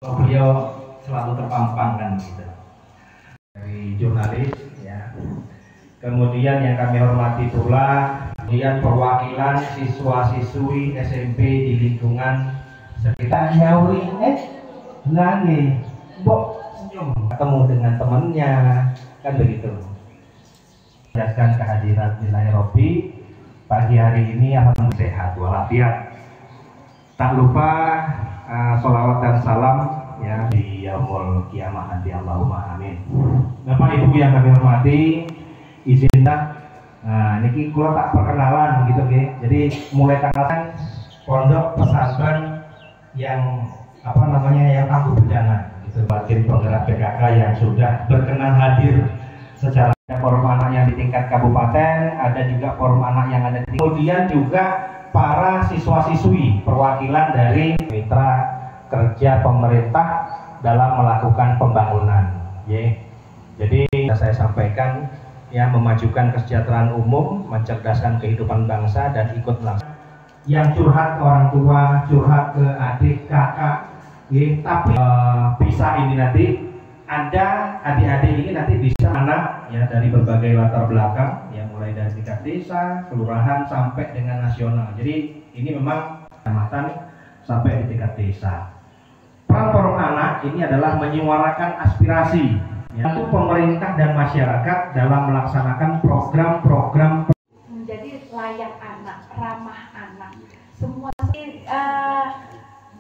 Beliau selalu terpampang kan gitu. Dari jurnalis ya. Kemudian yang kami hormati pula kemudian perwakilan siswa-siswi SMP di lingkungan sekitar Yawi nangis, mbok senyum ketemu dengan temannya kan begitu. Menjelaskan kehadiran di Nairobi pagi hari ini alhamdulillah sehat walafiat. Tak lupa sholawat dan salam ya di yaumul kiamah nanti, Allahumma amin. Bapak Ibu yang kami hormati, izinkan niki kula tak perkenalan gitu nggih. Jadi mulai tanggal pondok pesantren yang yang tangguh bencana gitu, batin penggerak PKK yang sudah berkenan hadir secara forum anak yang di tingkat kabupaten, ada juga forum anak yang ada di kemudian juga para siswa-siswi perwakilan dari mitra kerja pemerintah dalam melakukan pembangunan. Jadi saya sampaikan ya, memajukan kesejahteraan umum, mencerdaskan kehidupan bangsa dan ikut melaksanakan. Yang curhat ke orang tua, curhat ke adik, kakak, tapi bisa ini nanti ada adik-adik ini nanti bisa anak ya dari berbagai latar belakang, ya mulai dari tingkat desa, kelurahan sampai dengan nasional. Jadi ini memang kecamatan sampai di tingkat desa. Peran forum anak ini adalah menyuarakan aspirasi yaitu pemerintah dan masyarakat dalam melaksanakan program-program menjadi layak anak, ramah anak. Semua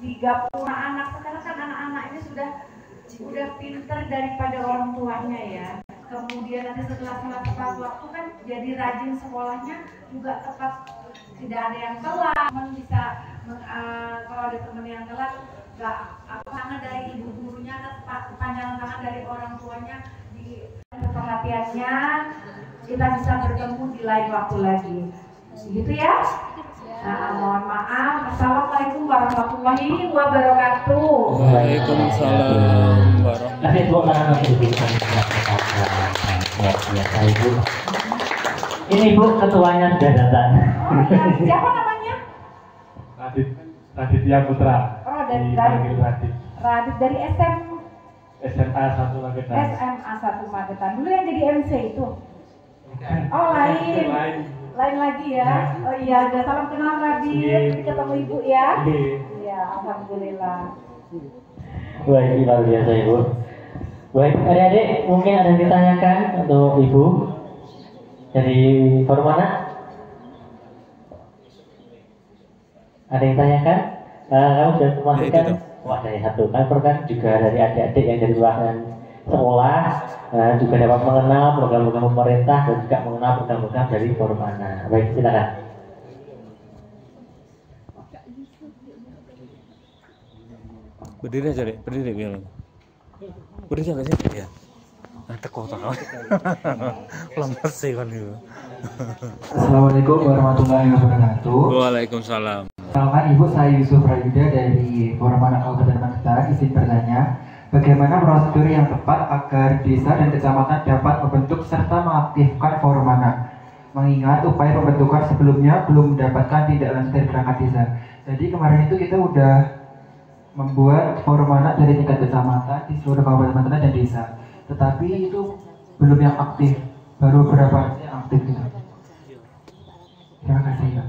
di gapura anak sekarang kan anak-anak ini sudah pinter daripada orang tuanya ya. Kemudian nanti setelah tepat waktu kan jadi rajin sekolahnya juga tepat, tidak ada yang telat. Bisa kalau ada teman yang telat nggak tangan dari ibu gurunya atau panjangan tangan dari orang tuanya di perhatiannya, kita bisa bertemu di lain waktu lagi gitu ya. Mohon maaf. Assalamualaikum warahmatullahi wabarakatuh. Waalaikumsalam warahmatullahi wabarakatuh. Ini Bu, ketuanya sudah datang. Siapa namanya? Raditya Putra. Oh, dari Radit dari SMA 1 Magetan. SMA 1 Magetan. Dulu yang jadi MC itu. Oh, lain lagi ya. Oh iya, udah salam kenal Radit. Ketemu Ibu ya. Iya, alhamdulillah. Wah, ini luar biasa Ibu. Baik, adik-adik mungkin ada yang ditanyakan untuk Ibu dari forum mana? Ada yang tanyakan? Kamu sudah memastikan? Wah, dari satu kan juga dari adik-adik yang dari luar sekolah juga dapat mengenal program-program pemerintah dan juga mengenal program-program dari forum anak. Baik, silakan. Berdiri aja deh, berdiri biar. Berdiri aja sih, ya. Teko tak. Lemes sih kan itu. Assalamualaikum warahmatullahi wabarakatuh. Waalaikumsalam. Selamat Ibu, saya Yusuf Rayuda dari Forum Anak Kabupaten Magetan. Izin bertanya, bagaimana prosedur yang tepat agar desa dan kecamatan dapat membentuk serta mengaktifkan forum anak? Mengingat upaya pembentukan sebelumnya belum mendapatkan tindak lanjut dari perangkat desa. Jadi kemarin itu kita udah membuat forum anak dari tingkat kecamatan di seluruh kabupaten Magetan dan desa. Tetapi itu belum yang aktif, baru beberapa yang aktif gitu. Terima kasih ya.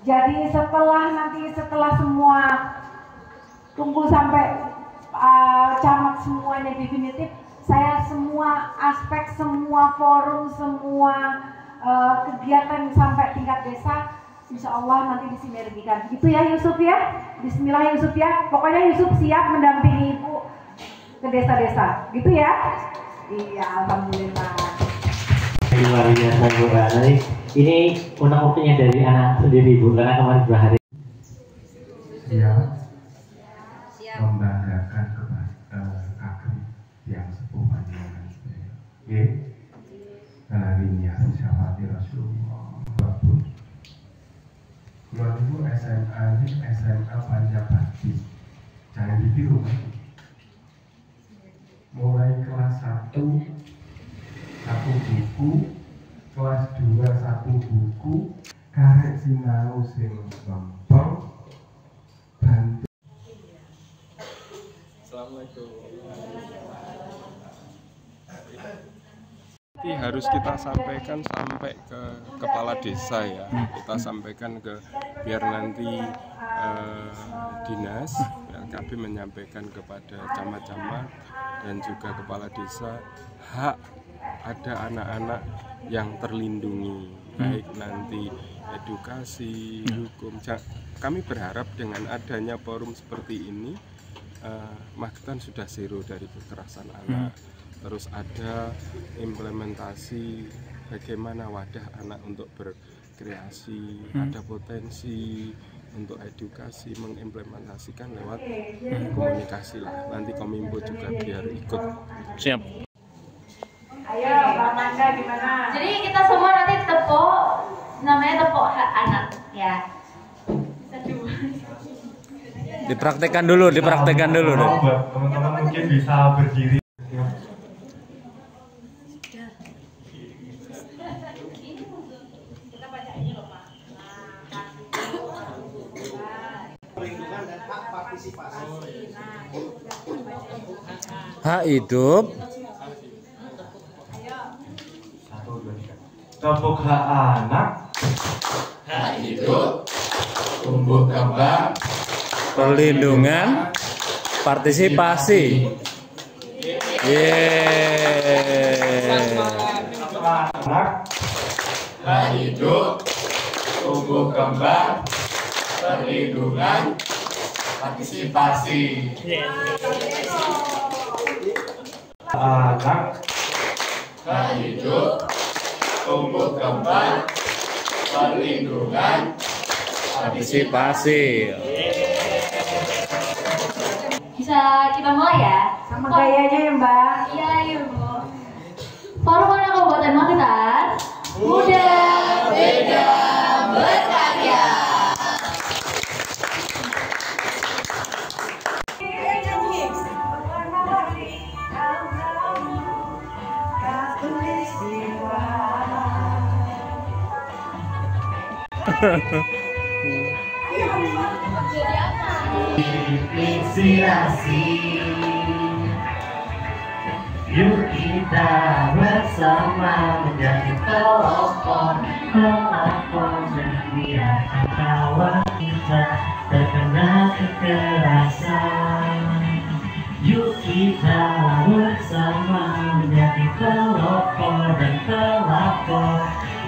Jadi setelah semua tunggu sampai camat semuanya definitif, saya semua aspek, semua forum, semua kegiatan sampai tingkat desa, insya Allah nanti disinergikan. Gitu ya Yusuf ya. Bismillah Yusuf ya. Pokoknya Yusuf siap mendampingi Ibu ke desa-desa. Gitu ya. Iya, alhamdulillah. Luar biasa Bu. Nanti ini undang-undangnya dari anak sendiri Bu, karena kemarin 2 hari. Siap. Membanggakan kepada kakek yang sepuh panjenengan sedaya. Nggih. Kalawinya syafati Rasulullah. Bapak. Kula niku SMA ini SMA Panjabati. Jangan ditiru. Mulai kelas 1 satu buku, kelas 2 1 buku, karek sinau sing gampang, bantu Ini harus kita sampaikan sampai ke kepala desa ya. Kita sampaikan ke biar nanti dinas LKB menyampaikan kepada camat-camat dan juga kepala desa hak ada anak-anak yang terlindungi, baik nanti edukasi, hukum. Kami berharap dengan adanya forum seperti ini, Magetan sudah zero dari kekerasan anak. Terus ada implementasi bagaimana wadah anak untuk berkreasi, ada potensi untuk edukasi, mengimplementasikan lewat komunikasi lah. Nanti Kominfo juga biar ikut. Siap. Ayo, Mbak Manda gimana? Jadi kita semua nanti tepuk, namanya tepuk hak anak, ya. Bisa coba. Dipraktekkan dulu deh. Teman-teman mungkin bisa berdiri. Hak hidup. Tepuk hak anak. Hak hidup, tumbuh kembang, Perlindungan, partisipasi. Anak. hak hidup, tumbuh kembang, perlindungan, partisipasi. Anak. Hak hidup, tumbuh kembang, perlindungan, Partisipasi. Bisa kita mulai ya? Sama gayanya ya Mbak. Iya, yuk Bu. Forum Anak Kabupaten Magetan. muda, beda, berkarya. Inspirasi, yuk kita bersama menjadi pelopor dan biarkan kawan kita terkena kekerasan. Yuk kita bersama menjadi pelopor dan pelapor.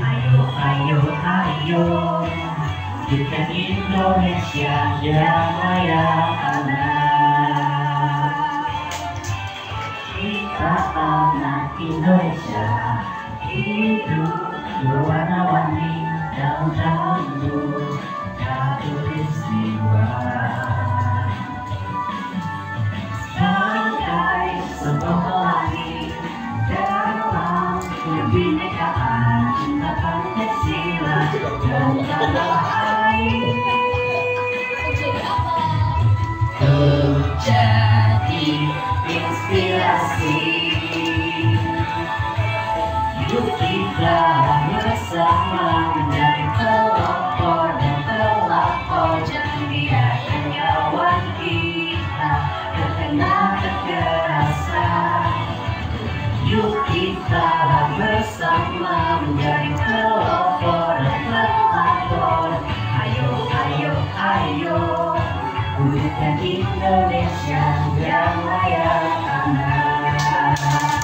Ayo, ayo, ayo, kita Indonesia yang raya anak. Kita anak Indonesia, hidup berwarna-warni dalam tandu katulistiwa. Bagai sebuah pelangi dalam kebinekaan cinta Pancasila dan tanah air. Menjadi inspirasi, hidup kita bersama menjadi pelopor dan pelapor. Jangan biarkan kawan kita terkena kekerasan. Yuk kita bersama menjadi pelopor dan pelapor. Ayo, ayo, ayo, wujudkan Indonesia yang layak anak.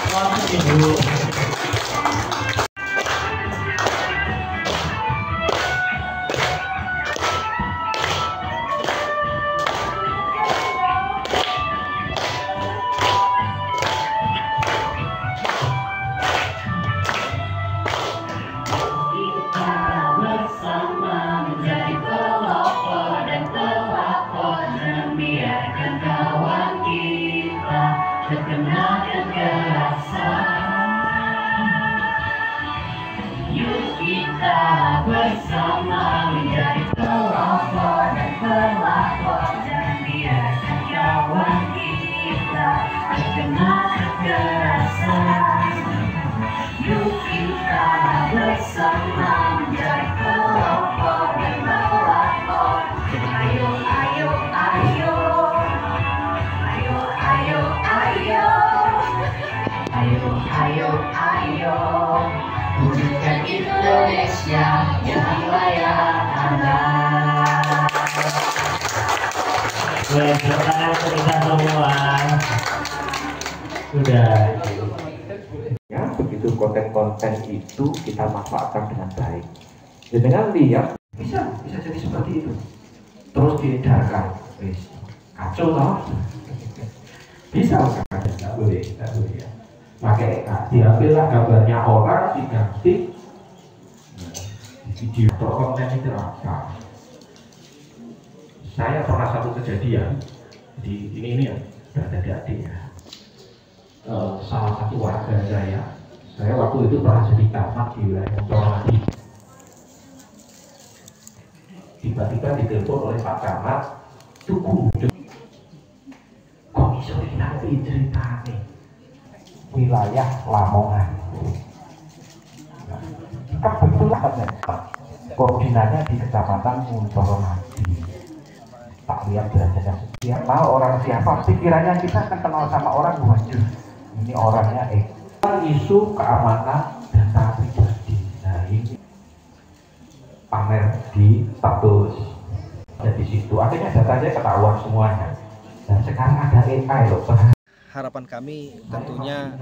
Selamat Ibu. Terkena kekerasan, yuk kita bersama menjadi pelopor dan pelapor. Jangan biarkan kawan kita terkena kekerasan. Yuk kita bersama menjadi pelopor dan pelapor. Ayo, ayo, ayo, Indonesia yang layak anak. Boleh tepuk tangan untuk kita semua. Sudah. Ya, begitu konten-konten itu kita manfaatkan dengan baik. Dengan lihat bisa jadi seperti itu. Terus diedarkan, kacau toh? Bisa kan? Tidak boleh ya. Pakai diambillah gambarnya orang diganti video konten itu apa? Saya pernah satu kejadian di ini ya, adik-adik ya. Salah satu warga saya waktu itu pernah jadi camat di wilayah Montoromadi. Tiba-tiba ditelepon oleh Pak Camat, tunggu, kok iso nanti ceritane wilayah Lamongan. Kebetulan koordinatnya di Kecamatan Montoromadi. Tak lihat derajatnya siapa, orang siapa, pikirannya kita kan kenal sama orang, waduh ini orangnya isu keamanan data pribadi. Nah ini pamer di status di situ, akhirnya datanya ketahuan semuanya. Dan sekarang ada AI loh. Harapan kami tentunya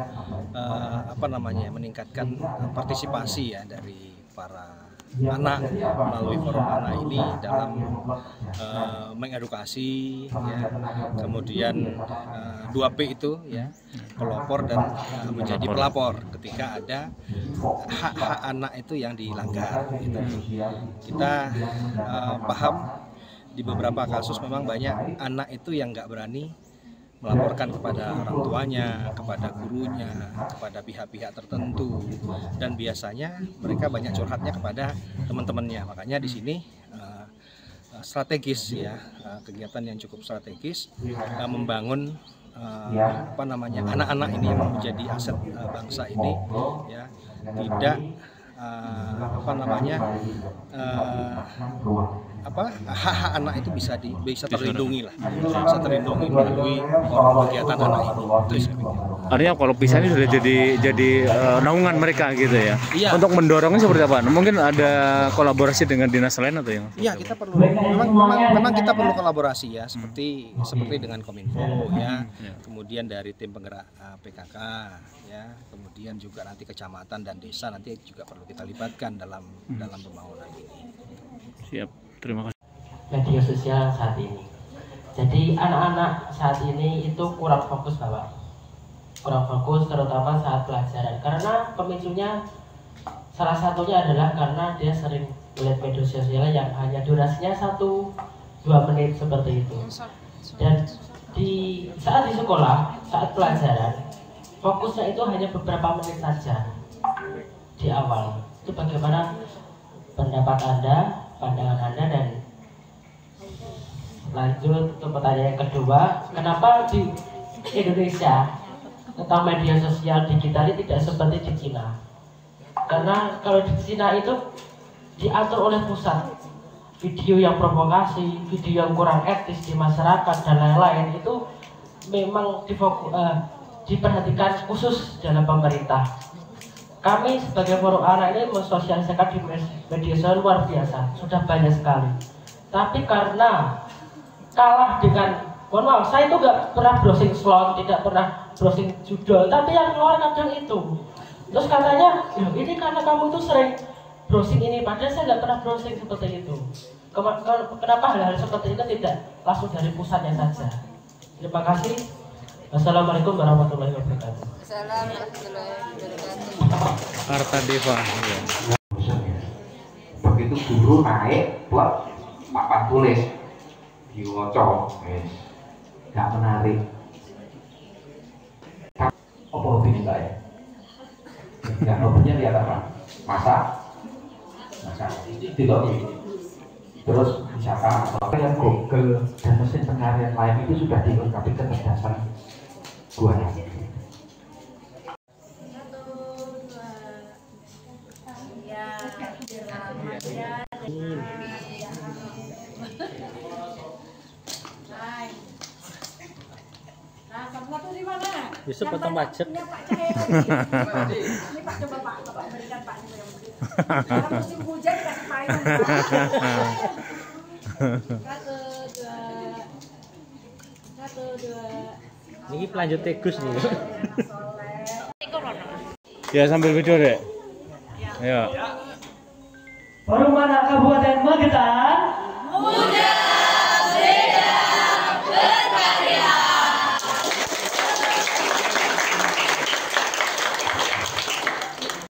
meningkatkan partisipasi ya dari para anak melalui forum anak ini dalam mengedukasi ya, kemudian 2P itu ya, pelopor dan menjadi pelapor ketika ada hak-hak anak itu yang dilanggar gitu. Kita paham di beberapa kasus memang banyak anak itu yang nggak berani melaporkan kepada orang tuanya, kepada gurunya, kepada pihak-pihak tertentu, dan biasanya mereka banyak curhatnya kepada teman-temannya. Makanya di sini strategis ya, kegiatan yang cukup strategis membangun anak-anak ini yang menjadi aset bangsa ini ya, tidak hak-hak anak itu bisa terlindungi lah, bisa terlindungi melalui kegiatan anak ini. Artinya kalau pisah ini sudah jadi naungan mereka gitu ya. Iya. Untuk mendorongnya seperti apa? Mungkin ada kolaborasi dengan dinas lain atau yang? Iya, kita perlu memang kita perlu kolaborasi ya, seperti dengan Kominfo ya, kemudian dari tim penggerak PKK ya, kemudian juga nanti kecamatan dan desa nanti juga perlu kita libatkan dalam pembangunan ini. Siap, terima kasih. Media sosial saat ini. Jadi anak-anak saat ini itu kurang fokus Bapak. Kurang fokus terutama saat pelajaran. Karena pemicunya salah satunya adalah karena dia sering melihat media sosial yang hanya durasinya 1-2 menit seperti itu. Dan saat di sekolah, saat pelajaran, fokusnya itu hanya beberapa menit saja di awal. Itu bagaimana pendapat Anda, pandangan Anda, dan lanjut untuk pertanyaan yang kedua, kenapa di Indonesia tentang media sosial digital ini tidak seperti di Cina? Karena kalau di Cina itu diatur oleh pusat, video yang provokasi, video yang kurang etis di masyarakat dan lain-lain itu memang diperhatikan khusus dalam pemerintah. Kami sebagai forum anak ini mensosialisasikan di media sosial luar biasa, sudah banyak sekali. Tapi karena kalah dengan, mohon maaf, saya itu nggak pernah browsing slot, tidak pernah browsing judul, tapi yang keluar kadang itu. Terus katanya, ini karena kamu tuh sering browsing ini, padahal saya nggak pernah browsing seperti itu. Kenapa hal-hal seperti itu tidak langsung dari pusatnya saja? Terima kasih. Wassalamualaikum warahmatullahi wabarakatuh. Assalamualaikum warahmatullahi wabarakatuh. Arta Deva. Begitu guru naik buat papan tulis diwocok, nggak menarik. Apa hobinya Mbak ya? Nggak, hobinya lihat apa? Masak, tidak. Terus misalkan apa yang Google dan mesin pencarian lain itu sudah dilengkapi kecerdasan buatan. Yusuf potong pajak. Ini Pak, coba Pak berikan Pak. Kalau musim hujan kasih payung. Satu, dua. Ini pelanjut Gus nih. Ya sambil video deh. Ya. Forum Anak Kabupaten Magetan